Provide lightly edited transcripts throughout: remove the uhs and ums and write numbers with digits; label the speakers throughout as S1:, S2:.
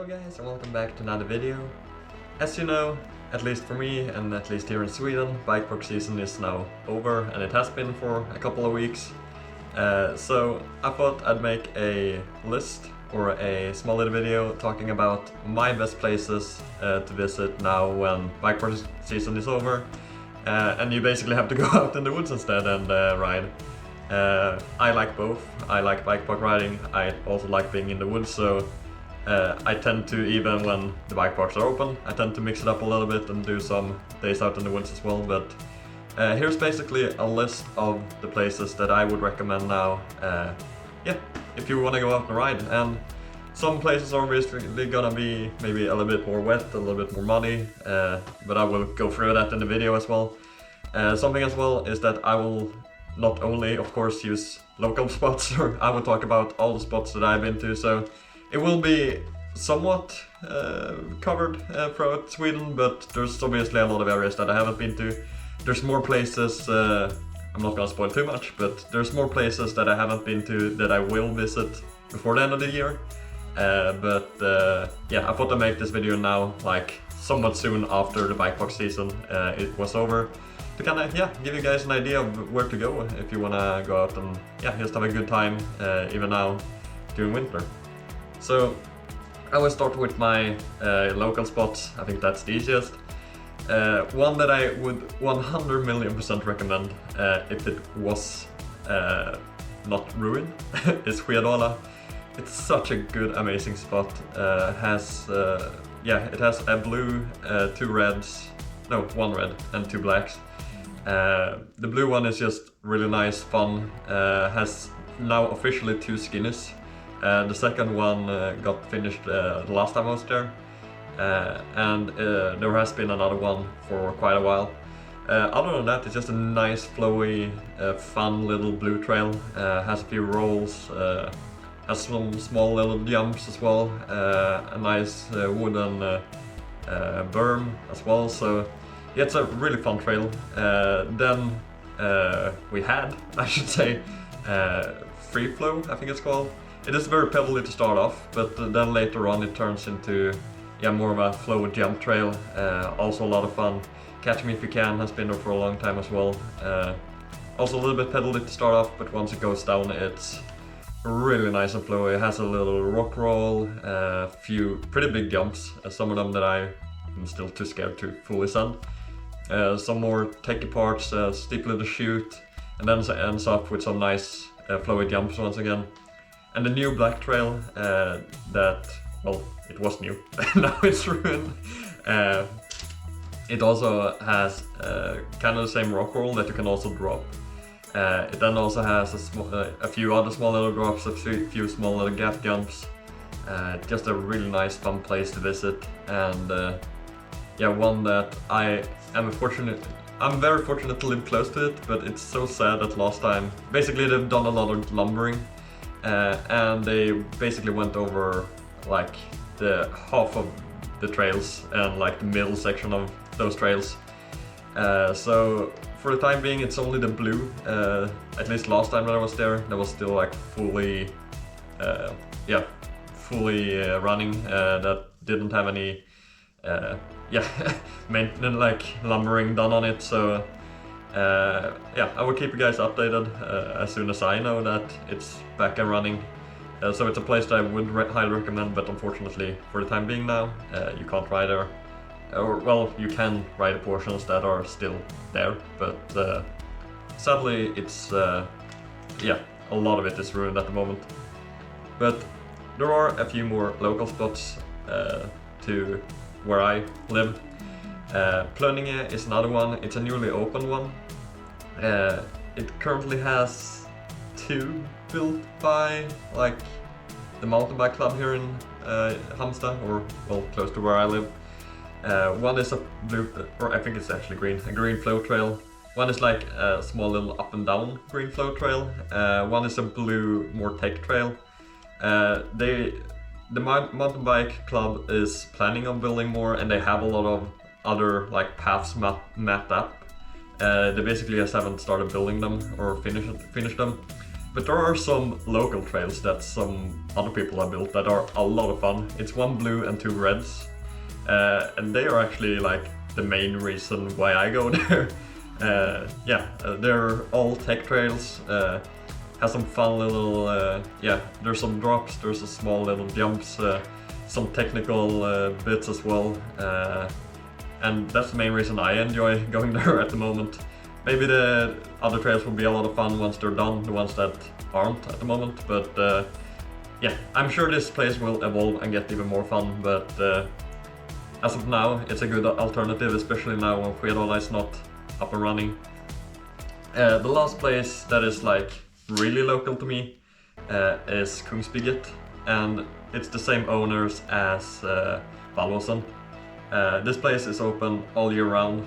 S1: Hello guys and welcome back to another video. As you know, at least for me and at least here in Sweden, Bikepark season is now over and it has been for a couple of weeks. So I thought I'd make a list or a small little video talking about my best places to visit now when Bikepark season is over. And you basically have to go out in the woods instead and ride. I like both. I like bikepark riding, I also like being in the woods, so I tend to, even when the bike parks are open, I tend to mix it up a little bit and do some days out in the woods as well. But here's basically a list of the places that I would recommend now, if you want to go out and ride. And some places are obviously gonna be maybe a little bit more wet, a little bit more muddy, but I will go through that in the video as well. Something as well is that I will not only, of course, use local spots, or I will talk about all the spots that I've been to, so it will be somewhat covered throughout Sweden, but there's obviously a lot of areas that I haven't been to. There's more places, I'm not gonna spoil too much, but there's more places that I haven't been to that I will visit before the end of the year. Yeah, I thought I'd make this video now, like somewhat soon after the bikepark season it was over, to kind of give you guys an idea of where to go if you want to go out and just have a good time even now during winter. So I will start with my local spots. I think that's the easiest. One that I would 100,000,000% recommend if it was not ruined is Skedala. It's such a good, amazing spot. It has a blue, two reds, no, one red and two blacks. The blue one is just really nice, fun, has now officially two skinnies. The second one got finished the last time I was there, and there has been another one for quite a while. Other than that, it's just a nice, flowy, fun little blue trail. Has a few rolls, has some small little jumps as well, a nice wooden berm as well, so yeah, it's a really fun trail. Then we had, I should say, free flow, I think it's called. It is very pebbly to start off, but then later on it turns into more of a flow jump trail. Also a lot of fun. Catch Me If You Can has been there for a long time as well. Also a little bit pebbly to start off, but once it goes down it's really nice and flowy. It has a little rock roll, a few pretty big jumps, some of them that I am still too scared to fully send. Some more techy parts, steep little chute, and then it ends up with some nice flowy jumps once again. And the new black trail that, well, it was new, now it's ruined. It also has kind of the same rock roll that you can also drop. It then also has a few other small little drops, a few small little gap jumps. Just a really nice, fun place to visit, and one that I'm very fortunate to live close to it, but it's so sad that last time, basically they've done a lot of lumbering, and they basically went over like the half of the trails and like the middle section of those trails. So for the time being it's only the blue. At least last time that I was there, that was still like fully running, that didn't have any maintenance, like lumbering done on it. So I will keep you guys updated as soon as I know that it's back and running. So it's a place that I would highly recommend, but unfortunately for the time being now you can't ride there. Or well, you can ride the portions that are still there, but sadly it's a lot of it is ruined at the moment. But there are a few more local spots to where I live. Plönninge is another one. It's a newly opened one. It currently has two built by like the mountain bike club here in Halmstad, or well, close to where I live. One is a blue, or I think it's actually green, a green flow trail. One is like a small little up and down green flow trail. One is a blue, more tech trail. The mountain bike club is planning on building more, and they have a lot of other like paths mapped up. They basically just haven't started building them or finished them. But there are some local trails that some other people have built that are a lot of fun. It's 1 blue and 2 reds, and they are actually like the main reason why I go there. They're all tech trails. Has some fun little, there's some drops, there's a small little jumps, some technical bits as well. And that's the main reason I enjoy going there at the moment. Maybe the other trails will be a lot of fun once they're done, the ones that aren't at the moment. But I'm sure this place will evolve and get even more fun. But as of now, it's a good alternative, especially now when Skedala is not up and running. The last place that is like really local to me is Kungsbygget, and it's the same owners as Sportson. This place is open all year round.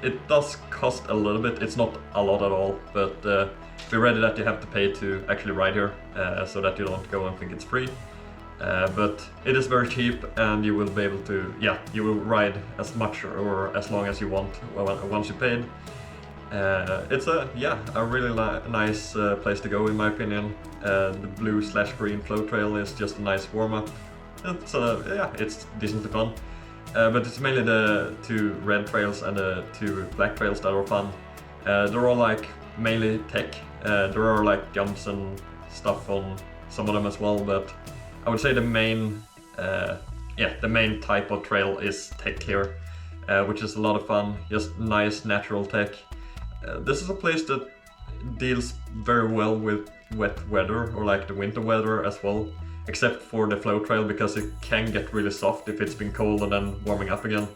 S1: It does cost a little bit, it's not a lot at all, but be ready that you have to pay to actually ride here, so that you don't go and think it's free. But it is very cheap, and you will be able to, you will ride as much or as long as you want once you paid. It's a really nice place to go in my opinion. The blue/green flow trail is just a nice warm-up. It's decently fun. But it's mainly the 2 red trails and the 2 black trails that are fun. They're all like mainly tech. There are like jumps and stuff on some of them as well, but I would say the main type of trail is tech here, which is a lot of fun, just nice natural tech. This is a place that deals very well with wet weather, or like the winter weather as well, except for the flow trail, because it can get really soft if it's been cold and then warming up again.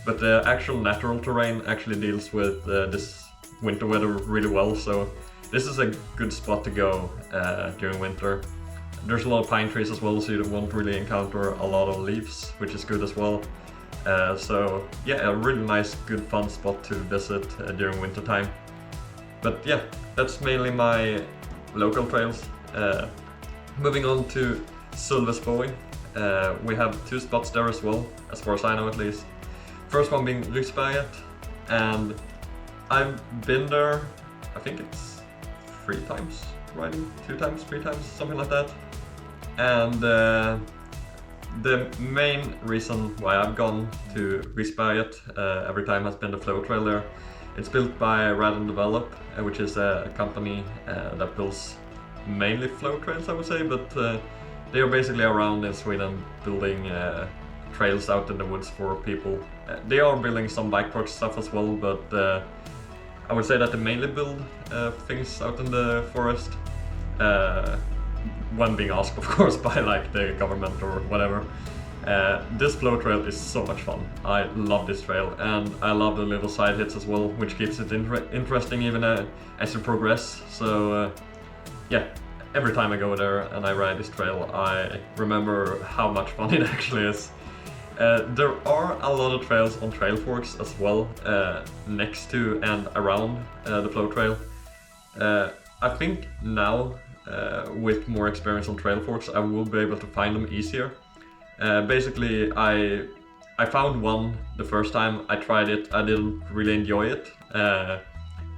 S1: But the actual natural terrain actually deals with this winter weather really well, so this is a good spot to go during winter. There's a lot of pine trees as well, so you won't really encounter a lot of leaves, which is good as well. A really nice, good, fun spot to visit during winter time. But yeah, that's mainly my local trails. Moving on to Flottsbro. We have 2 spots there as well, as far as I know at least. First one being Ryssberget, and I've been there, I think it's 3 times riding, 2 times, 3 times, something like that. And the main reason why I've gone to Ryssberget every time has been the flow trail there. It's built by Rad & Develop, which is a company that builds mainly flow trails, I would say, but they are basically around in Sweden building trails out in the woods for people. They are building some Bikepark stuff as well, but I would say that they mainly build things out in the forest. When being asked, of course, by like the government or whatever. This flow trail is so much fun. I love this trail, and I love the little side hits as well, which keeps it interesting even as you progress. So every time I go there and I ride this trail, I remember how much fun it actually is. There are a lot of trails on trail forks as well, next to and around the flow trail. I think now, with more experience on trail forks, I will be able to find them easier. Basically, I found one the first time I tried it. I didn't really enjoy it,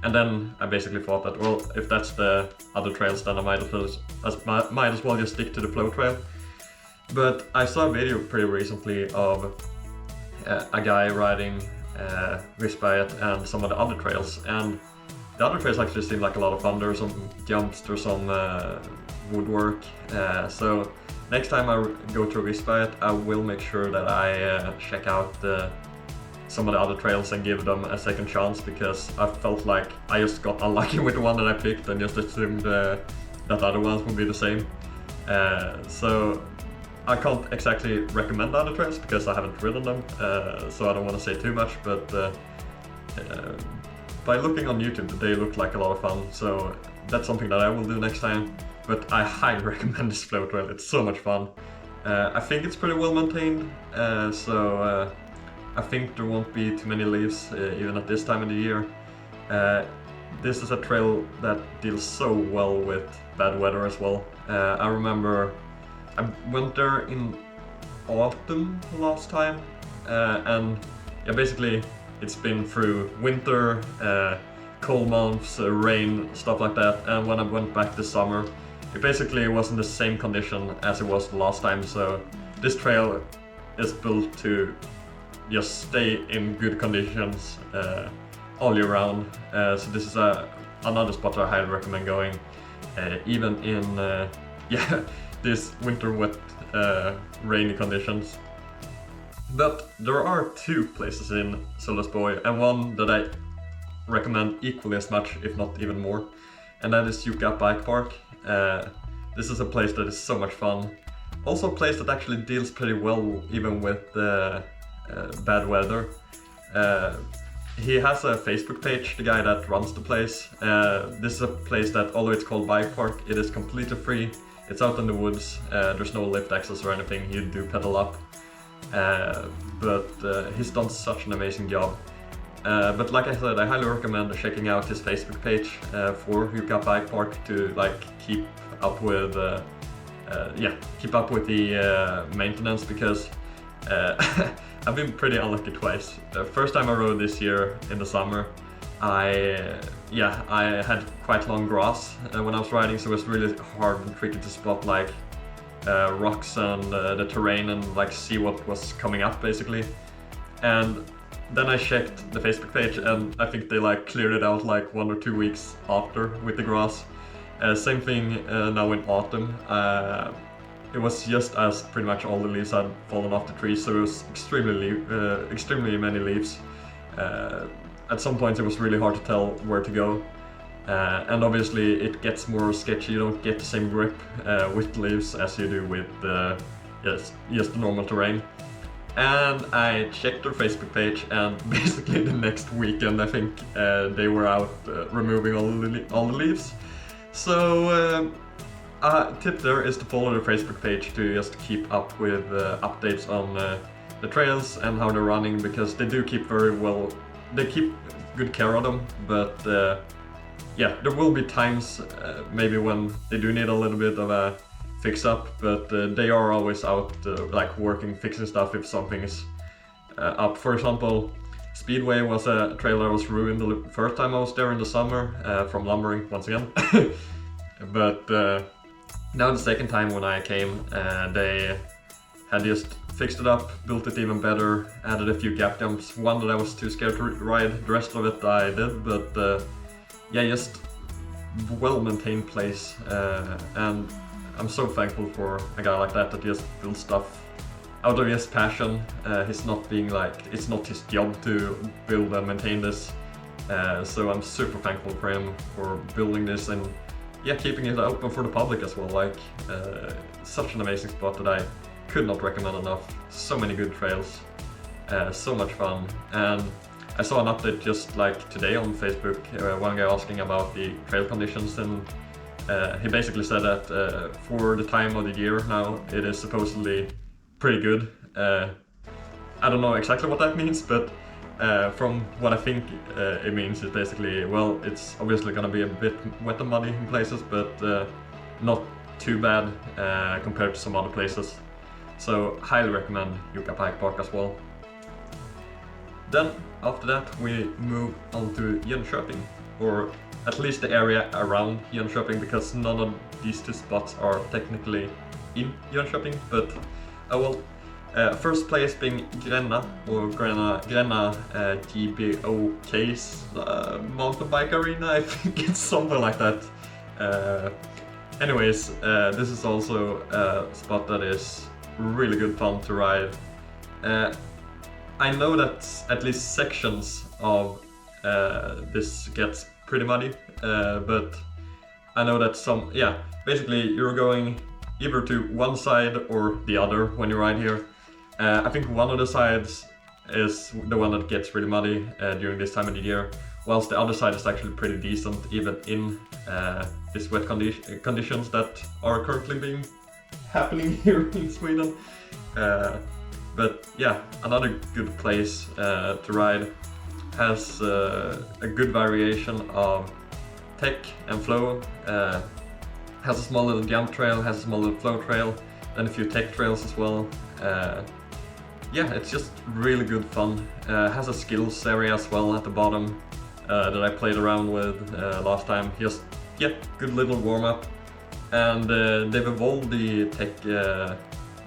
S1: and then I basically thought that, well, if that's the other trails, then I might as well just stick to the flow trail. But I saw a video pretty recently of a guy riding Ryssberget and some of the other trails, and the other trails actually seem like a lot of fun. There's some jumps, there's some woodwork, so next time I go to Ryssberget, I will make sure that I check out some of the other trails and give them a second chance, because I felt like I just got unlucky with the one that I picked and just assumed that other ones would be the same. So I can't exactly recommend the other trails because I haven't ridden them, so I don't want to say too much, but by looking on YouTube, they look like a lot of fun, so that's something that I will do next time. But I highly recommend this flow trail, it's so much fun. I think it's pretty well maintained, so I think there won't be too many leaves even at this time of the year. This is a trail that deals so well with bad weather as well. I remember I went there in autumn last time, and basically it's been through winter, cold months, rain, stuff like that. And when I went back this summer, it basically wasn't the same condition as it was the last time. So this trail is built to just stay in good conditions all year round. So this is another spot I highly recommend going, even in this winter wet, rainy conditions. But there are two places in Sölvesborg, and one that I recommend equally as much, if not even more, and that is Jockarp Bikepark. This is a place that is so much fun. Also a place that actually deals pretty well even with bad weather. He has a Facebook page, the guy that runs the place. This is a place that, although it's called Bikepark, it is completely free. It's out in the woods, there's no lift access or anything, you do pedal up. But he's done such an amazing job. But like I said, I highly recommend checking out his Facebook page for Jockarp Bikepark to like keep up with the maintenance, because I've been pretty unlucky twice. The first time I rode this year in the summer, I had quite long grass when I was riding, so it was really hard and tricky to spot like rocks and the terrain and like see what was coming up basically. And then I checked the Facebook page, and I think they like cleared it out like 1 or 2 weeks after with the grass. Same thing now in autumn. It was just as pretty much all the leaves had fallen off the trees, so it was extremely many leaves. At some point it was really hard to tell where to go. And obviously it gets more sketchy, you don't get the same grip with leaves as you do with just the normal terrain. And I checked their Facebook page, and basically the next weekend I think they were out removing all the leaves. So a tip there is to follow their Facebook page to just keep up with updates on the trails and how they're running, because they do keep they keep good care of them. But there will be times maybe when they do need a little bit of a fix up, but they are always out like working, fixing stuff if something is up. For example, Speedway was a trail that was ruined the first time I was there in the summer from lumbering once again. But now the second time when I came, they had just fixed it up, built it even better, added a few gap jumps. One that I was too scared to ride, the rest of it I did, but just well-maintained place. And I'm so thankful for a guy like that just builds stuff out of his passion. He's not being like, it's not his job to build and maintain this. So I'm super thankful for him for building this and keeping it open for the public as well. Like such an amazing spot that I could not recommend enough. So many good trails, so much fun. And I saw an update just like today on Facebook, one guy asking about the trail conditions, and he basically said that for the time of the year now, it is supposedly pretty good. I don't know exactly what that means, but from what I think it means is basically, well, it's obviously gonna be a bit wet and muddy in places, but not too bad compared to some other places. So highly recommend Jockarp Bikepark as well. Then after that we move on to Jönköping, or at least the area around Jönköping, because none of these two spots are technically in Jönköping, but first place being Gränna, or Gränna GBOK's mountain bike arena, I think it's something like that. Anyways, this is also a spot that is really good fun to ride. I know that at least sections of this gets pretty muddy, but I know that basically you're going either to one side or the other when you ride here. I think one of the sides is the one that gets really muddy during this time of the year, whilst the other side is actually pretty decent even in these wet conditions that are currently happening here in Sweden. But another good place to ride. Has a good variation of tech and flow. Has a small little jump trail, has a small little flow trail, and a few tech trails as well. It's just really good fun. Has a skills area as well at the bottom. that I played around with last time. Just, yeah, good little warm-up. And they've evolved the tech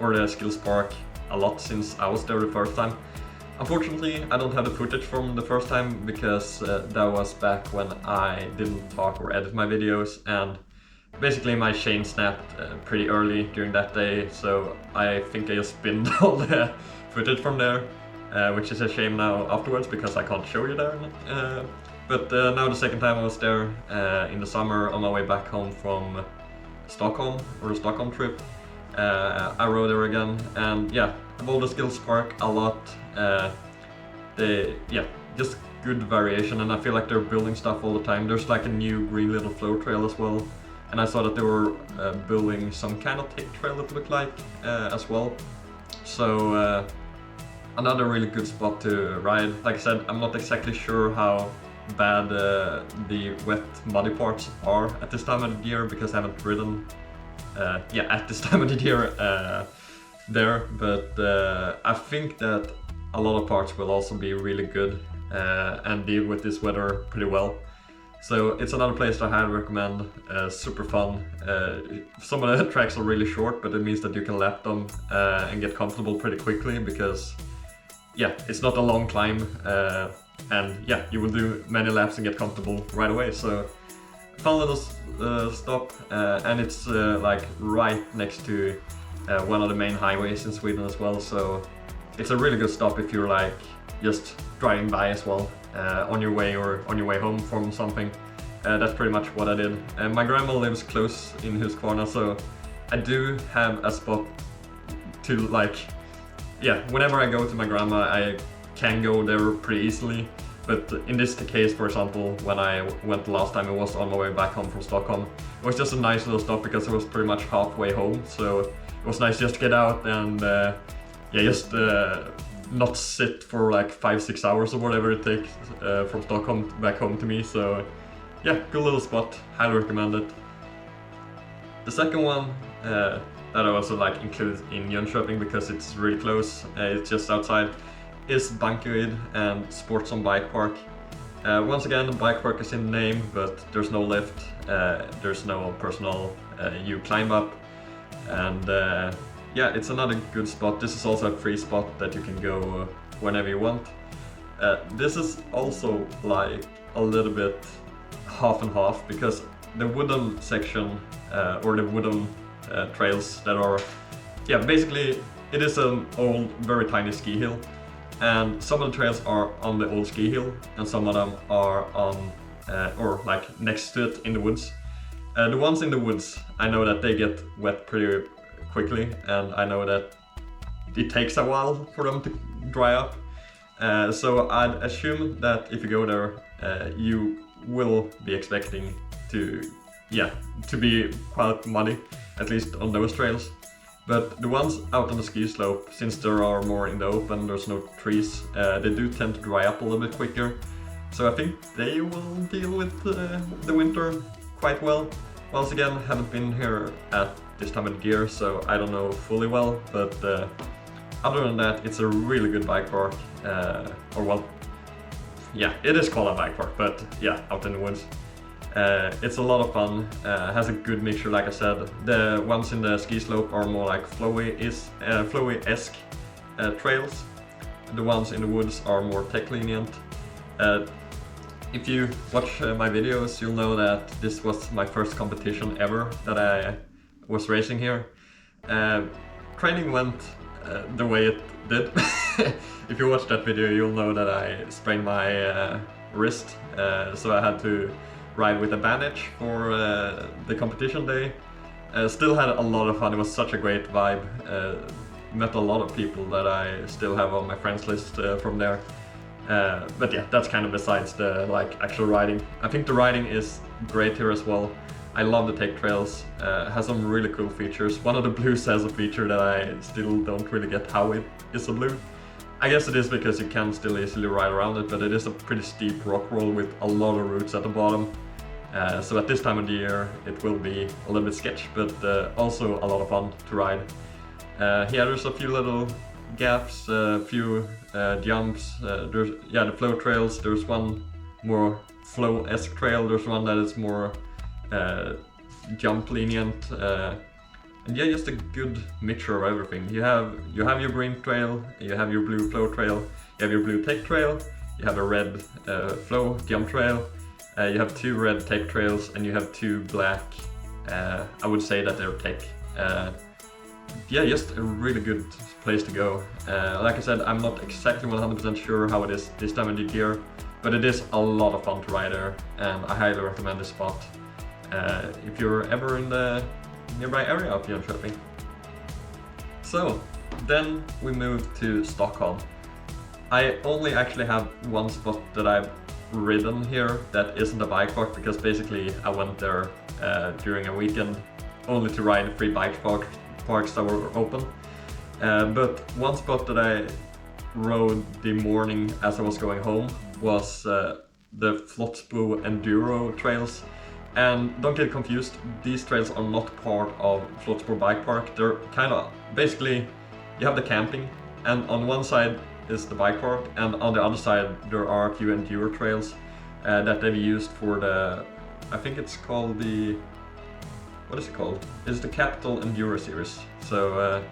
S1: or the skills park a lot since I was there the first time. Unfortunately, I don't have the footage from the first time because that was back when I didn't talk or edit my videos, and basically my chain snapped pretty early during that day, so I think I just binned all the footage from there, which is a shame now afterwards because I can't show you there. But now the second time I was there in the summer on my way back home from Stockholm, or the Stockholm trip, I rode there again, and yeah, evolved the skills park a lot. Just good variation, and I feel like they're building stuff all the time. There's like a new green little flow trail as well, and I saw that they were building some kind of tech trail it looked like as well. So another really good spot to ride. Like I said, I'm not exactly sure how bad the wet muddy parts are at this time of the year because I haven't ridden at this time of the year there, but I think that a lot of parts will also be really good and deal with this weather pretty well. So it's another place that I highly recommend. Super fun. Some of the tracks are really short, but it means that you can lap them and get comfortable pretty quickly because yeah, it's not a long climb, and yeah, you will do many laps and get comfortable right away. So fun little stop, and it's like right next to one of the main highways in Sweden as well, so it's a really good stop if you're like just driving by as well on your way or on your way home from something. That's pretty much what I did. My grandma lives close in Husqvarna, so I do have a spot to like, yeah, whenever I go to my grandma I can go there pretty easily. But in this case, for example, when I went the last time, it was on my way back home from Stockholm. It was just a nice little stop because it was pretty much halfway home, so it was nice just to get out and just not sit for like 5-6 hours or whatever it takes from Stockholm back home to me. So yeah, good little spot, highly recommend it. The second one that I also like included in Jönköping because it's really close, it's just outside, is Bankeryd and Sportson Bikepark. Once again, the Bikepark is in the name, but there's no lift, there's no personal you climb up, and yeah, it's another good spot. This is also a free spot that you can go whenever you want. This is also like a little bit half and half because the wooden section or the wooden trails that are, yeah, basically it is an old, very tiny ski hill. And some of the trails are on the old ski hill, and some of them are on, or like next to it in the woods. The ones in the woods, I know that they get wet pretty quickly, and I know that it takes a while for them to dry up. So I'd assume that if you go there, you will be expecting to be quite muddy, at least on those trails. But the ones out on the ski slope, since there are more in the open, there's no trees, they do tend to dry up a little bit quicker. So I think they will deal with the winter quite well. Once again, haven't been here at this time of the year, so I don't know fully well, but other than that, it's a really good bike park. Or well, yeah, it is called a bike park, but yeah, out in the woods. It's a lot of fun, has a good mixture, like I said. The ones in the ski slope are more like flowy-esque trails. The ones in the woods are more tech lenient. If you watch my videos, you'll know that this was my first competition ever that I was racing here. Training went the way it did. If you watch that video, you'll know that I sprained my wrist, so I had to ride with a bandage for the competition day. Still had a lot of fun. It was such a great vibe. Met a lot of people that I still have on my friends list from there. But yeah, that's kind of besides the actual riding. I think the riding is great here as well. I love the tech trails. Has some really cool features. One of the blues has a feature that I still don't really get how it is a blue. I guess it is because you can still easily ride around it, but it is a pretty steep rock roll with a lot of roots at the bottom. So at this time of the year it will be a little bit sketch, but also a lot of fun to ride. Yeah, there's a few little gaps, a few jumps. There's the flow trails. There's one more flow-esque trail, there's one that is more jump lenient, and yeah, just a good mixture of everything. You have your green trail, you have your blue flow trail, you have your blue tech trail, you have a red flow jump trail, you have 2 red tech trails, and you have 2 black, I would say that they're tech. Yeah, just a really good place to go. Like I said, I'm not exactly 100% sure how it is this time of the year, but it is a lot of fun to ride there, and I highly recommend this spot if you're ever in the nearby area of Jönköping. So then we move to Stockholm. I only actually have one spot that I've ridden here that isn't a bike park, because basically I went there during a weekend only to ride 3 bike parks that were open. But one spot that I rode the morning as I was going home was the Flottsbro Enduro trails. And don't get confused, these trails are not part of Flottsbro Bike Park. They're kind of, basically, you have the camping, and on one side is the bike park, and on the other side there are a few enduro trails that they've used for the, I think it's called the, what is it called? It's the Capital Enduro series. So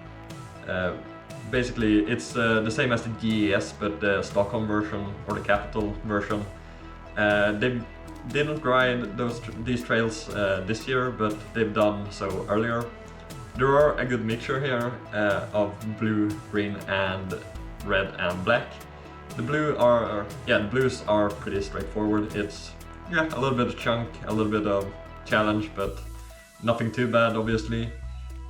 S1: basically it's the same as the GES, but the Stockholm version, or the Capital version. They didn't ride these trails this year, but they've done so earlier. There are a good mixture here of blue, green and red and black. The blues are pretty straightforward. It's a little bit of chunk, a little bit of challenge, but nothing too bad obviously.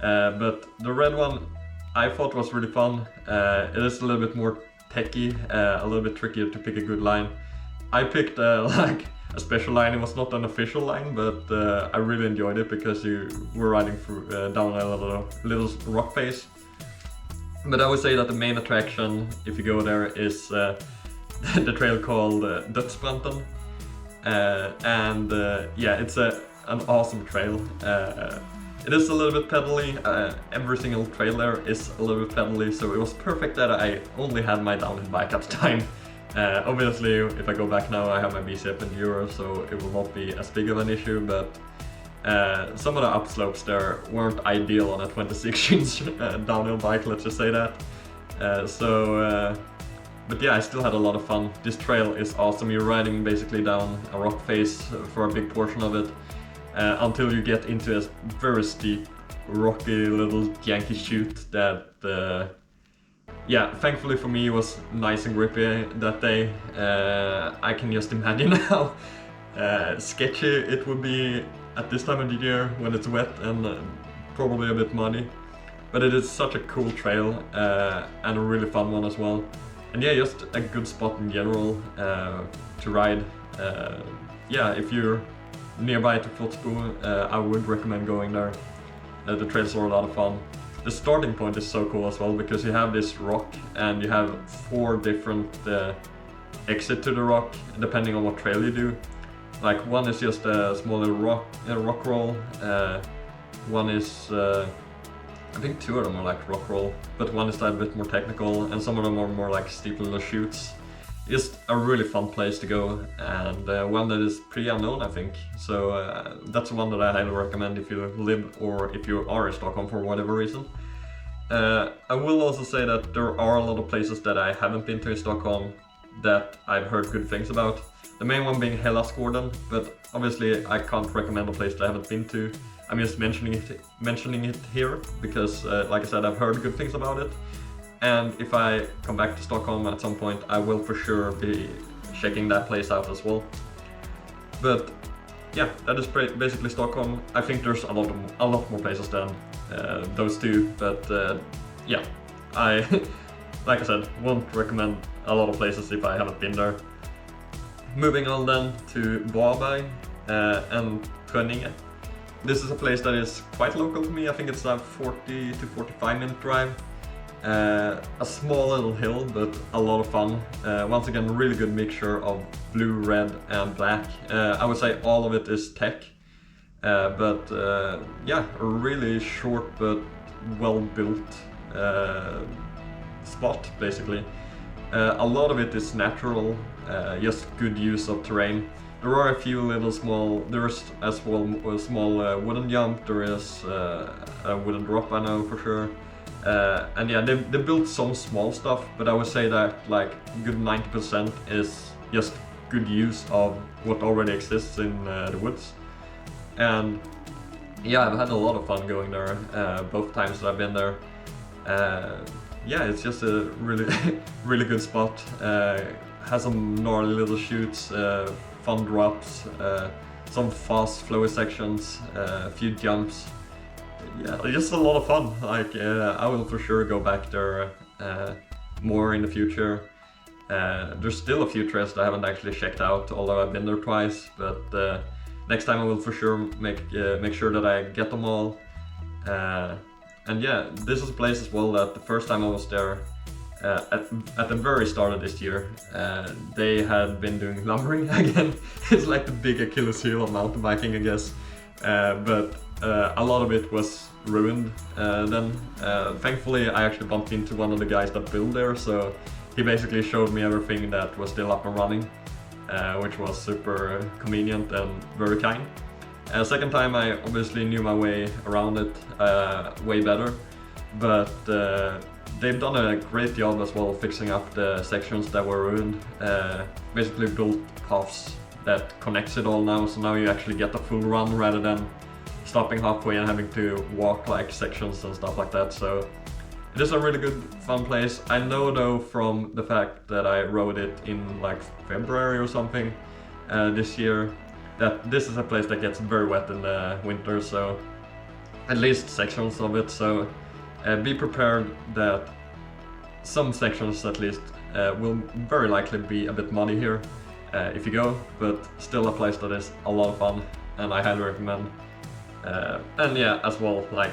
S1: But the red one I thought was really fun. It is a little bit more techy, a little bit trickier to pick a good line. I picked like a special line. It was not an official line, but I really enjoyed it because you were riding through down a little rock face. But I would say that the main attraction, if you go there, is the trail called Dödsbranten. And yeah, it's an awesome trail. It is a little bit pedally. Every single trail there is a little bit pedally, so it was perfect that I only had my downhill bike at the time. Obviously, if I go back now, I have my BCF Enduro, so it will not be as big of an issue, but some of the upslopes there weren't ideal on a 26-inch downhill bike, let's just say that. But yeah, I still had a lot of fun. This trail is awesome. You're riding basically down a rock face for a big portion of it, until you get into a very steep, rocky little janky chute that yeah, thankfully for me it was nice and grippy that day. I can just imagine how sketchy it would be at this time of the year when it's wet and probably a bit muddy. But it is such a cool trail and a really fun one as well. And yeah, just a good spot in general to ride. Yeah, if you're nearby to Flottsbro, I would recommend going there. The trails are a lot of fun. The starting point is so cool as well, because you have this rock and you have 4 different exits to the rock depending on what trail you do. Like one is just a smaller rock roll, one is I think 2 of them are like rock roll, but one is a bit more technical, and some of them are more like steep little chutes. Just a really fun place to go, and one that is pretty unknown, I think. So that's one that I highly recommend if you live or if you are in Stockholm for whatever reason. I will also say that there are a lot of places that I haven't been to in Stockholm that I've heard good things about. The main one being Hellasgården, but obviously I can't recommend a place that I haven't been to. I'm just mentioning it here because, like I said, I've heard good things about it. And if I come back to Stockholm at some point, I will for sure be checking that place out as well. But yeah, that is basically Stockholm. I think there's a lot more places than those 2, but yeah, I like I said, won't recommend a lot of places if I haven't been there. Moving on then to Varberg and Trönninge. This is a place that is quite local to me. I think it's a 40 to 45 minute drive. A small little hill, but a lot of fun. Once again, really good mixture of blue, red and black. I would say all of it is tech, but yeah, a really short but well built spot basically. A lot of it is natural, just good use of terrain. There are a few little small, there's as well a small wooden jump, there is a wooden drop, I know for sure. And yeah, they built some small stuff, but I would say that like good 90% is just good use of what already exists in the woods. And yeah, I've had a lot of fun going there, both times that I've been there. Yeah, it's just a really, really good spot. Has some gnarly little chutes, fun drops, some fast flowy sections, a few jumps. Yeah, just a lot of fun. Like, I will for sure go back there more in the future. There's still a few trails that I haven't actually checked out, although I've been there twice. But next time I will for sure make sure that I get them all. And yeah, this is a place as well that the first time I was there, at the very start of this year, they had been doing lumbering again. It's like the big Achilles heel of mountain biking, I guess. But a lot of it was ruined then. Thankfully, I actually bumped into one of the guys that built there, so he basically showed me everything that was still up and running, which was super convenient and very kind. Second time I obviously knew my way around it way better, but they've done a great job as well fixing up the sections that were ruined. Basically built paths that connects it all now, so now you actually get a full run rather than stopping halfway and having to walk like sections and stuff like that. So it is a really good fun place. I know though from the fact that I rode it in like February or something this year, that this is a place that gets very wet in the winter, so at least sections of it. So be prepared that some sections at least will very likely be a bit muddy here if you go, but still a place that is a lot of fun and I highly recommend. And yeah, as well, like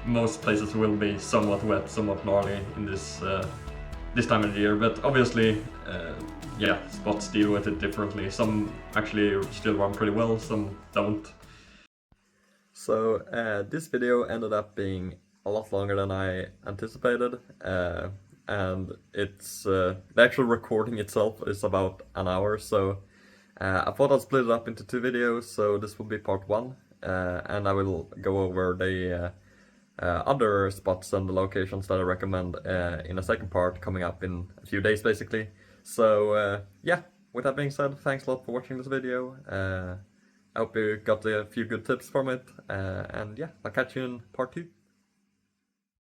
S1: most places will be somewhat wet, somewhat gnarly in this time of the year, but obviously yeah, spots deal with it differently. Some actually still run pretty well, some don't. So this video ended up being a lot longer than I anticipated, and it's the actual recording itself is about an hour, so I thought I'd split it up into 2 videos, so this will be part 1, and I will go over the other spots and the locations that I recommend in a second part coming up in a few days basically. So yeah, with that being said, thanks a lot for watching this video. I hope you got a few good tips from it, and yeah, I'll catch you in part 2.